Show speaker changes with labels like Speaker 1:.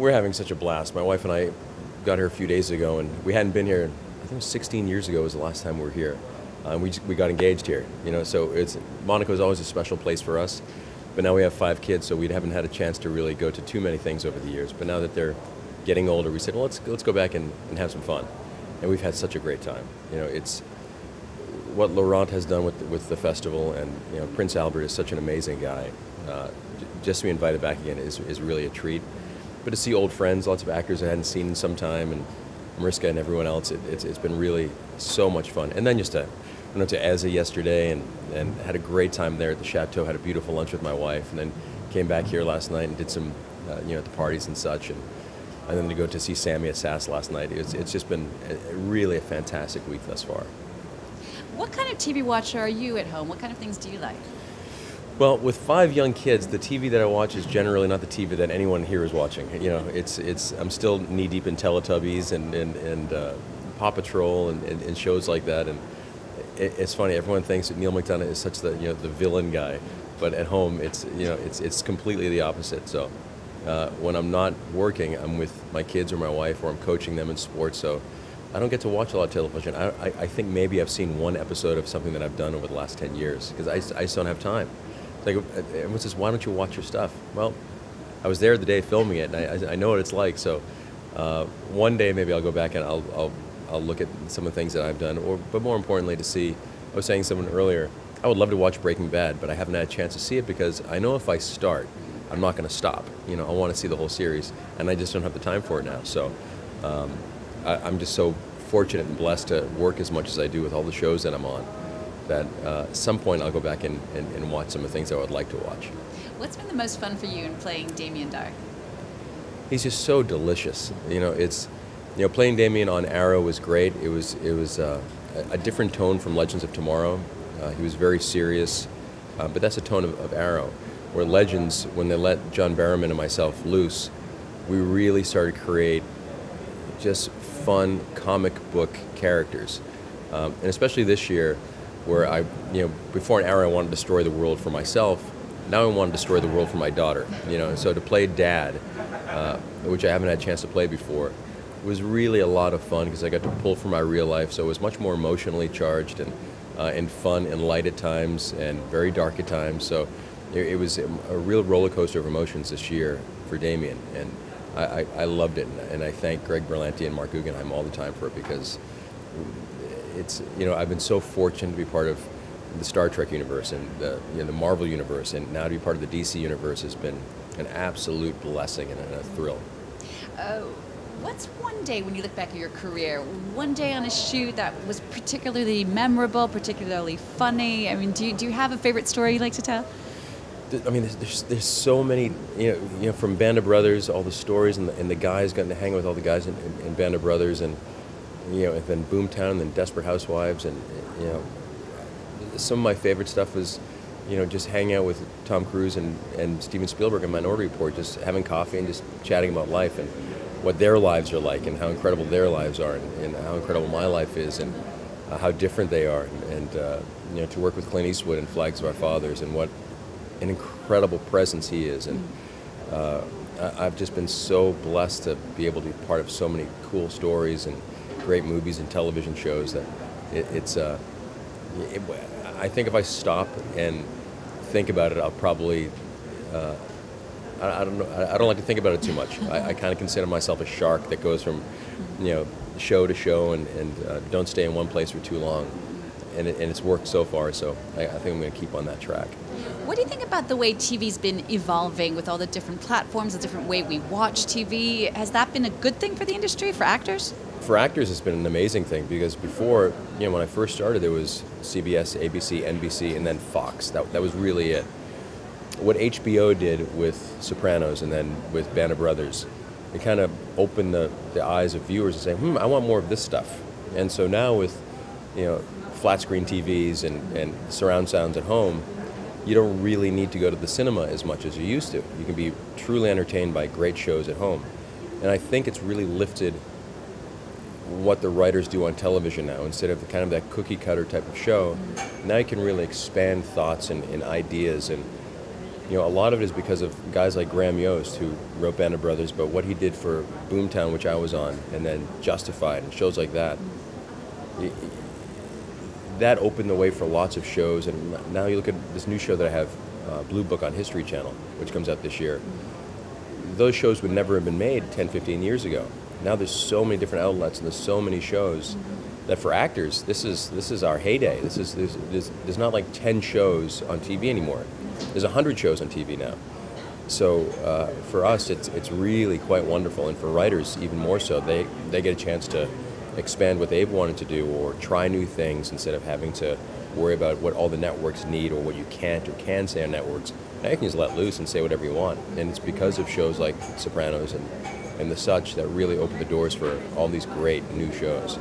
Speaker 1: We're having such a blast. My wife and I got here a few days ago, and we hadn't been here. I think it was 16 years ago was the last time we were here. We got engaged here, you know. So Monaco is always a special place for us. But now we have 5 kids, so we haven't had a chance to really go to too many things over the years. But now that they're getting older, we said, well, let's go back and have some fun. And we've had such a great time. You know, it's what Laurent has done with the festival, and you know, Prince Albert is such an amazing guy. Just to be invited back again is really a treat. But to see old friends, lots of actors I hadn't seen in some time, and Mariska and everyone else, it's been really so much fun. And then just I went up to Eza yesterday and had a great time there at the Chateau, had a beautiful lunch with my wife, and then came back here last night and did some, you know, at the parties and such. And then to go to see Sammy at SAS last night. It's just been really a fantastic week thus far.
Speaker 2: What kind of TV watcher are you at home? What kind of things do you like?
Speaker 1: Well, with 5 young kids, the TV that I watch is generally not the TV that anyone here is watching. You know, I'm still knee deep in Teletubbies and Paw Patrol and shows like that. And it's funny. Everyone thinks that Neal MCDONOUGH is such the villain guy, but at home it's completely the opposite. So when I'm not working, I'm with my kids or my wife, or I'm coaching them in sports. So I don't get to watch a lot of television. I think maybe I've seen 1 episode of something that I've done over the last 10 years because I just don't have time. It's like, everyone says, why don't you watch your stuff? Well, I was there the day filming it, and I know what it's like. So one day maybe I'll go back and I'll look at some of the things that I've done. But more importantly, to see, I was saying to someone earlier, I would love to watch Breaking Bad, but I haven't had a chance to see it because I know if I start, I'm not going to stop. You know, I want to see the whole series, and I just don't have the time for it now. So I'm just so fortunate and blessed to work as much as I do with all the shows that I'm on, that at some point I'll go back and watch some of the things I would like to watch.
Speaker 2: What's been the most fun for you in playing Damian Darhk?
Speaker 1: He's just so delicious. You know, playing Damian on Arrow was great. It was a different tone from Legends of Tomorrow. He was very serious, but that's the tone of Arrow. Where Legends, when they let John Barrowman and myself loose, we really started to create just fun comic book characters. And especially this year, where before an Arrow I wanted to destroy the world for myself, now I want to destroy the world for my daughter. You know, and so to play Dad, which I haven't had a chance to play before, was really a lot of fun because I got to pull from my real life. So it was much more emotionally charged and fun and light at times and very dark at times. So it was a real roller coaster of emotions this year for Damian, and I loved it. And I thank Greg Berlanti and Mark Guggenheim all the time for it because it's, you know, I've been so fortunate to be part of the Star Trek universe and the Marvel universe, and now to be part of the DC universe has been an absolute blessing and a thrill.
Speaker 2: What's one day, when you look back at your career, one day on a shoot that was particularly memorable, particularly funny? I mean, do you have a favorite story you'd like to tell?
Speaker 1: I mean, there's so many, you know, from Band of Brothers, all the stories, and the guys, getting to hang with all the guys in Band of Brothers, and you know, and then Boomtown, and then Desperate Housewives, and you know, some of my favorite stuff was, you know, just hanging out with Tom Cruise and Steven Spielberg in Minority Report, just having coffee and just chatting about life and what their lives are like, and how incredible their lives are, and how incredible my life is, and how different they are, and you know, to work with Clint Eastwood in Flags of Our Fathers, and what an incredible presence he is, and I've just been so blessed to be able to be part of so many cool stories and great movies and television shows that I think if I stop and think about it, I'll probably I don't know. I don't like to think about it too much. I kind of consider myself a shark that goes from, you know, show to show and don't stay in one place for too long. And it's worked so far, so I think I'm going to keep on that track.
Speaker 2: What do you think about the way TV's been evolving with all the different platforms, the different way we watch TV? Has that been a good thing for the industry, for actors?
Speaker 1: For actors, it's been an amazing thing because before, you know, when I first started, there was CBS, ABC, NBC, and then Fox. That was really it. What HBO did with Sopranos and then with Band of Brothers, it kind of opened the eyes of viewers and saying, I want more of this stuff. And so now with, you know, flat screen TVs and surround sounds at home, you don't really need to go to the cinema as much as you used to. You can be truly entertained by great shows at home. And I think it's really lifted what the writers do on television now. Instead of kind of that cookie cutter type of show, now you can really expand thoughts and ideas, and You know, a lot of it is because of guys like Graham Yost, who wrote Band of Brothers, but what he did for Boomtown, which I was on, and then Justified and shows like that, that opened the way for lots of shows. And now you look at this new show that I have, Blue Book on History Channel, which comes out this year. Those shows would never have been made 10, 15 years ago. Now there's so many different outlets and there's so many shows that for actors, this is our heyday. There's not like 10 shows on TV anymore. There's 100 shows on TV now. So for us, it's really quite wonderful, and for writers even more so. They get a chance to expand what they've wanted to do or try new things instead of having to worry about what all the networks need or what you can't or can say on networks. Now you can just let loose and say whatever you want, and it's because of shows like Sopranos and the such that really open the doors for all these great new shows.